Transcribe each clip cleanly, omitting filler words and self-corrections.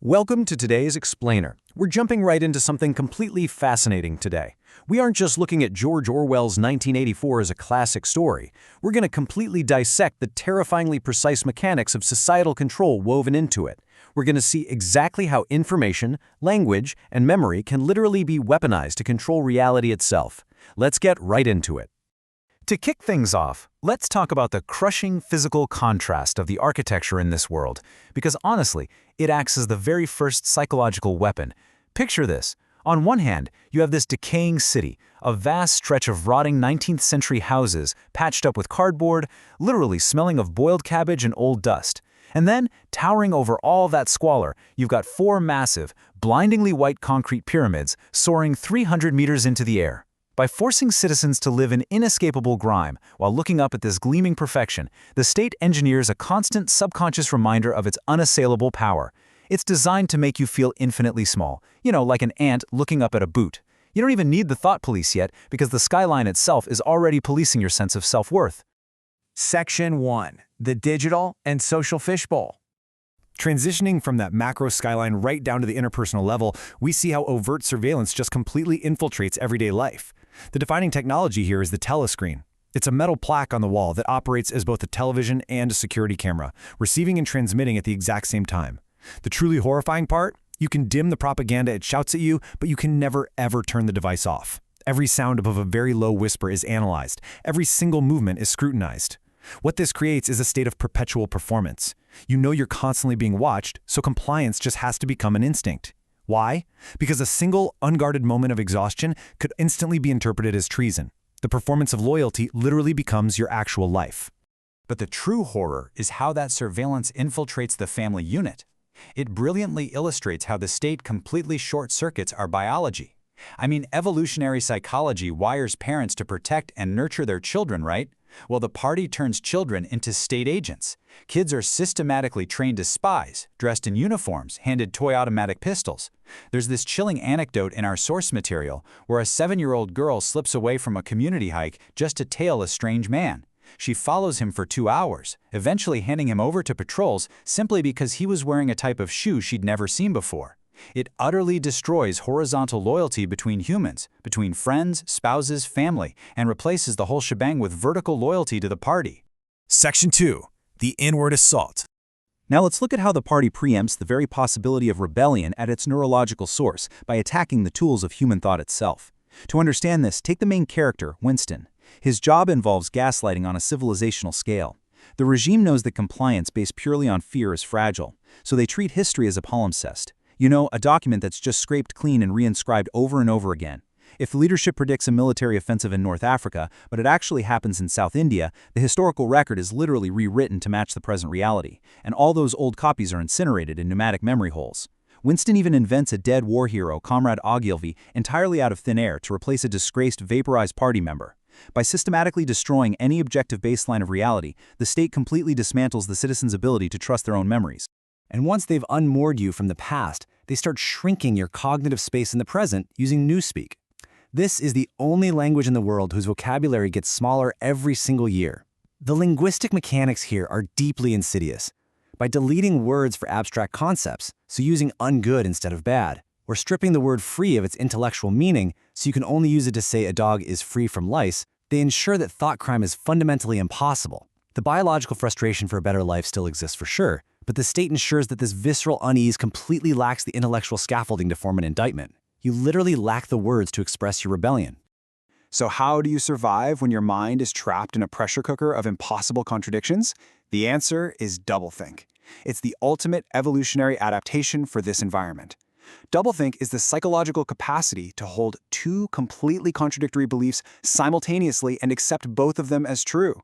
Welcome to today's Explainer. We're jumping right into something completely fascinating today. We aren't just looking at George Orwell's 1984 as a classic story. We're going to completely dissect the terrifyingly precise mechanics of societal control woven into it. We're going to see exactly how information, language, and memory can literally be weaponized to control reality itself. Let's get right into it. To kick things off, let's talk about the crushing physical contrast of the architecture in this world, because honestly, it acts as the very first psychological weapon. Picture this. On one hand, you have this decaying city, a vast stretch of rotting 19th century houses patched up with cardboard, literally smelling of boiled cabbage and old dust. And then, towering over all that squalor, you've got four massive, blindingly white concrete pyramids soaring 300 meters into the air. By forcing citizens to live in inescapable grime while looking up at this gleaming perfection, the state engineers a constant subconscious reminder of its unassailable power. It's designed to make you feel infinitely small, like an ant looking up at a boot. You don't even need the thought police yet because the skyline itself is already policing your sense of self-worth. Section 1. The Digital and Social Fishbowl. Transitioning from that macro skyline right down to the interpersonal level, we see how overt surveillance just completely infiltrates everyday life. The defining technology here is the telescreen. It's a metal plaque on the wall that operates as both a television and a security camera, receiving and transmitting at the exact same time. The truly horrifying part? You can dim the propaganda it shouts at you, but you can never ever turn the device off. Every sound above a very low whisper is analyzed. Every single movement is scrutinized. What this creates is a state of perpetual performance. You know you're constantly being watched, so compliance just has to become an instinct. Why? Because a single, unguarded moment of exhaustion could instantly be interpreted as treason. The performance of loyalty literally becomes your actual life. But the true horror is how that surveillance infiltrates the family unit. It brilliantly illustrates how the state completely short-circuits our biology. Evolutionary psychology wires parents to protect and nurture their children, right? Well, the party turns children into state agents. Kids are systematically trained as spies, dressed in uniforms, handed toy automatic pistols. There's this chilling anecdote in our source material where a 7-year-old girl slips away from a community hike just to tail a strange man. She follows him for 2 hours, eventually handing him over to patrols simply because he was wearing a type of shoe she'd never seen before. It utterly destroys horizontal loyalty between humans, between friends, spouses, family, and replaces the whole shebang with vertical loyalty to the party. Section 2. The Inward Assault. Now let's look at how the party preempts the very possibility of rebellion at its neurological source by attacking the tools of human thought itself. To understand this, take the main character, Winston. His job involves gaslighting on a civilizational scale. The regime knows that compliance based purely on fear is fragile, so they treat history as a palimpsest. A document that's just scraped clean and reinscribed over and over again. If the leadership predicts a military offensive in North Africa, but it actually happens in South India, the historical record is literally rewritten to match the present reality, and all those old copies are incinerated in pneumatic memory holes. Winston even invents a dead war hero, Comrade Ogilvy, entirely out of thin air to replace a disgraced, vaporized party member. By systematically destroying any objective baseline of reality, the state completely dismantles the citizens' ability to trust their own memories. And once they've unmoored you from the past, they start shrinking your cognitive space in the present using newspeak. This is the only language in the world whose vocabulary gets smaller every single year. The linguistic mechanics here are deeply insidious. By deleting words for abstract concepts, so using ungood instead of bad, or stripping the word free of its intellectual meaning so you can only use it to say a dog is free from lice, they ensure that thought crime is fundamentally impossible. The biological frustration for a better life still exists for sure, but the state ensures that this visceral unease completely lacks the intellectual scaffolding to form an indictment. You literally lack the words to express your rebellion. So how do you survive when your mind is trapped in a pressure cooker of impossible contradictions? The answer is doublethink. It's the ultimate evolutionary adaptation for this environment. Doublethink is the psychological capacity to hold two completely contradictory beliefs simultaneously and accept both of them as true.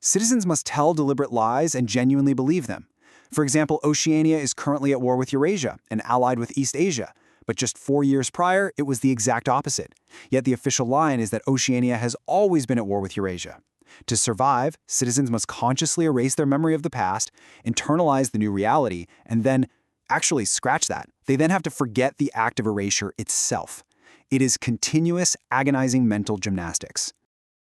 Citizens must tell deliberate lies and genuinely believe them. For example, Oceania is currently at war with Eurasia and allied with East Asia, but just 4 years prior, it was the exact opposite. Yet the official line is that Oceania has always been at war with Eurasia. To survive, citizens must consciously erase their memory of the past, internalize the new reality, and then actually scratch that. They then have to forget the act of erasure itself. It is continuous, agonizing mental gymnastics.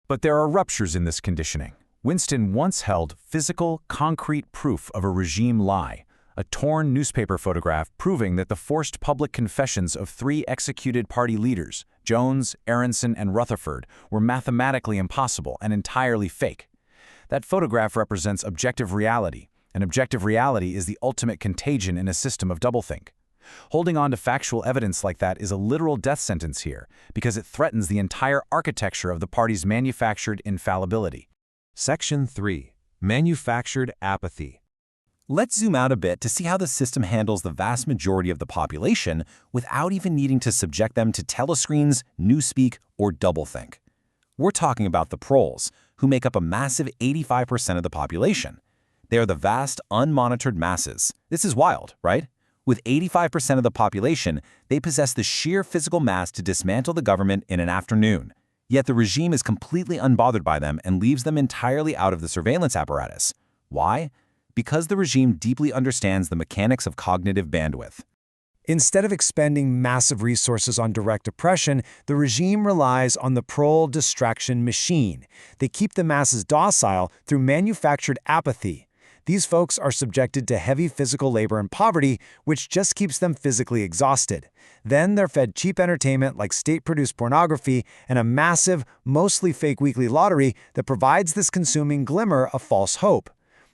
But there are ruptures in this conditioning. Winston once held physical, concrete proof of a regime lie, a torn newspaper photograph proving that the forced public confessions of 3 executed party leaders, Jones, Aronson, and Rutherford, were mathematically impossible and entirely fake. That photograph represents objective reality, and objective reality is the ultimate contagion in a system of doublethink. Holding on to factual evidence like that is a literal death sentence here, because it threatens the entire architecture of the party's manufactured infallibility. Section 3. Manufactured apathy. Let's zoom out a bit to see how the system handles the vast majority of the population without even needing to subject them to telescreens, newspeak, or doublethink. We're talking about the proles, who make up a massive 85% of the population. They are the vast, unmonitored masses. This is wild, right? With 85% of the population, they possess the sheer physical mass to dismantle the government in an afternoon. Yet the regime is completely unbothered by them and leaves them entirely out of the surveillance apparatus. Why? Because the regime deeply understands the mechanics of cognitive bandwidth. Instead of expending massive resources on direct oppression, the regime relies on the prole distraction machine. They keep the masses docile through manufactured apathy. These folks are subjected to heavy physical labor and poverty, which just keeps them physically exhausted. Then they're fed cheap entertainment like state-produced pornography and a massive, mostly fake weekly lottery that provides this consuming glimmer of false hope.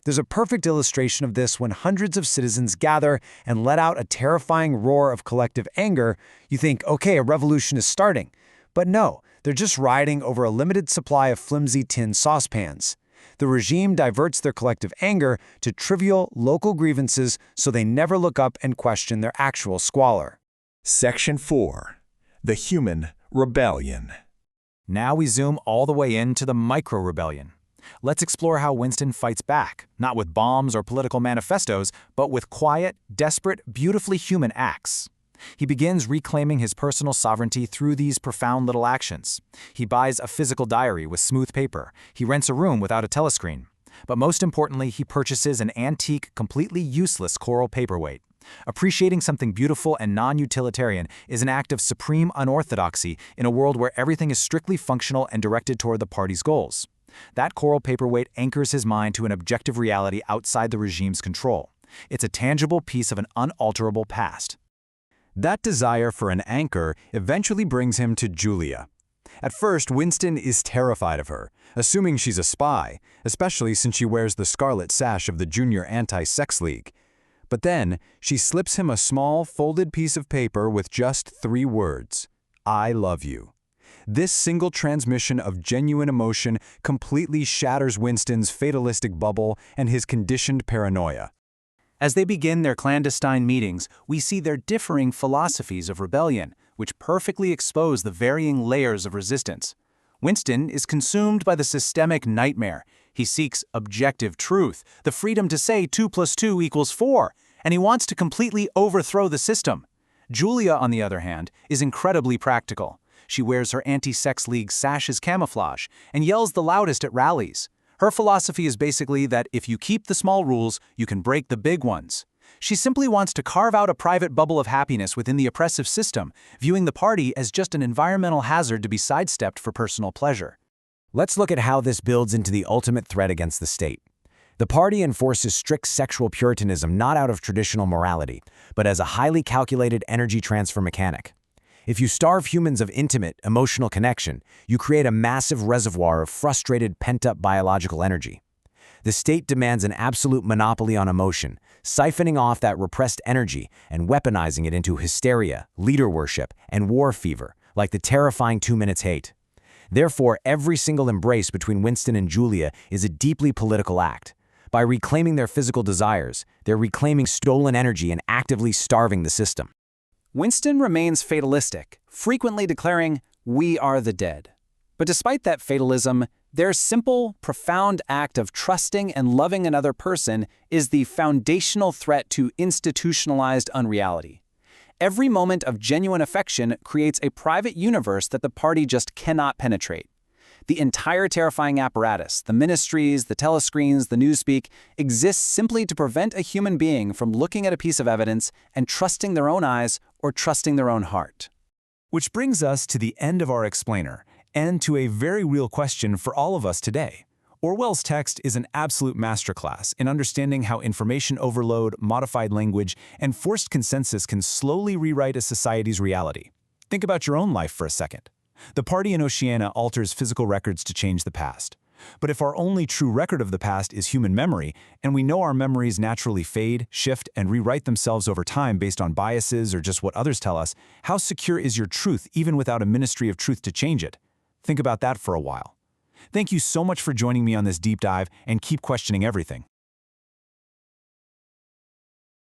There's a perfect illustration of this when hundreds of citizens gather and let out a terrifying roar of collective anger. You think, okay, a revolution is starting. But no, they're just riding over a limited supply of flimsy tin saucepans. The regime diverts their collective anger to trivial, local grievances so they never look up and question their actual squalor. Section 4. The Human Rebellion. Now we zoom all the way into the micro-rebellion. Let's explore how Winston fights back, not with bombs or political manifestos, but with quiet, desperate, beautifully human acts. He begins reclaiming his personal sovereignty through these profound little actions. He buys a physical diary with smooth paper. He rents a room without a telescreen. But most importantly, he purchases an antique, completely useless coral paperweight. Appreciating something beautiful and non-utilitarian is an act of supreme unorthodoxy in a world where everything is strictly functional and directed toward the party's goals. That coral paperweight anchors his mind to an objective reality outside the regime's control. It's a tangible piece of an unalterable past. That desire for an anchor eventually brings him to Julia. At first, Winston is terrified of her, assuming she's a spy, especially since she wears the scarlet sash of the Junior Anti-Sex League. But then, she slips him a small, folded piece of paper with just 3 words: "I love you." This single transmission of genuine emotion completely shatters Winston's fatalistic bubble and his conditioned paranoia. As they begin their clandestine meetings, we see their differing philosophies of rebellion, which perfectly expose the varying layers of resistance. Winston is consumed by the systemic nightmare. He seeks objective truth, the freedom to say 2 + 2 = 4, and he wants to completely overthrow the system. Julia, on the other hand, is incredibly practical. She wears her anti-sex league sash as camouflage and yells the loudest at rallies. Her philosophy is basically that if you keep the small rules, you can break the big ones. She simply wants to carve out a private bubble of happiness within the oppressive system, viewing the party as just an environmental hazard to be sidestepped for personal pleasure. Let's look at how this builds into the ultimate threat against the state. The party enforces strict sexual puritanism not out of traditional morality, but as a highly calculated energy transfer mechanic. If you starve humans of intimate, emotional connection, you create a massive reservoir of frustrated, pent-up biological energy. The state demands an absolute monopoly on emotion, siphoning off that repressed energy and weaponizing it into hysteria, leader worship, and war fever, like the terrifying 2 minutes hate. Therefore, every single embrace between Winston and Julia is a deeply political act. By reclaiming their physical desires, they're reclaiming stolen energy and actively starving the system. Winston remains fatalistic, frequently declaring, "We are the dead." But despite that fatalism, their simple, profound act of trusting and loving another person is the foundational threat to institutionalized unreality. Every moment of genuine affection creates a private universe that the party just cannot penetrate. The entire terrifying apparatus, the ministries, the telescreens, the newspeak, exists simply to prevent a human being from looking at a piece of evidence and trusting their own eyes or trusting their own heart. Which brings us to the end of our explainer, and to a very real question for all of us today. Orwell's text is an absolute masterclass in understanding how information overload, modified language, and forced consensus can slowly rewrite a society's reality. Think about your own life for a second. The party in Oceania alters physical records to change the past. But if our only true record of the past is human memory, and we know our memories naturally fade, shift, and rewrite themselves over time based on biases or just what others tell us, how secure is your truth even without a ministry of truth to change it? Think about that for a while. Thank you so much for joining me on this deep dive, and keep questioning everything.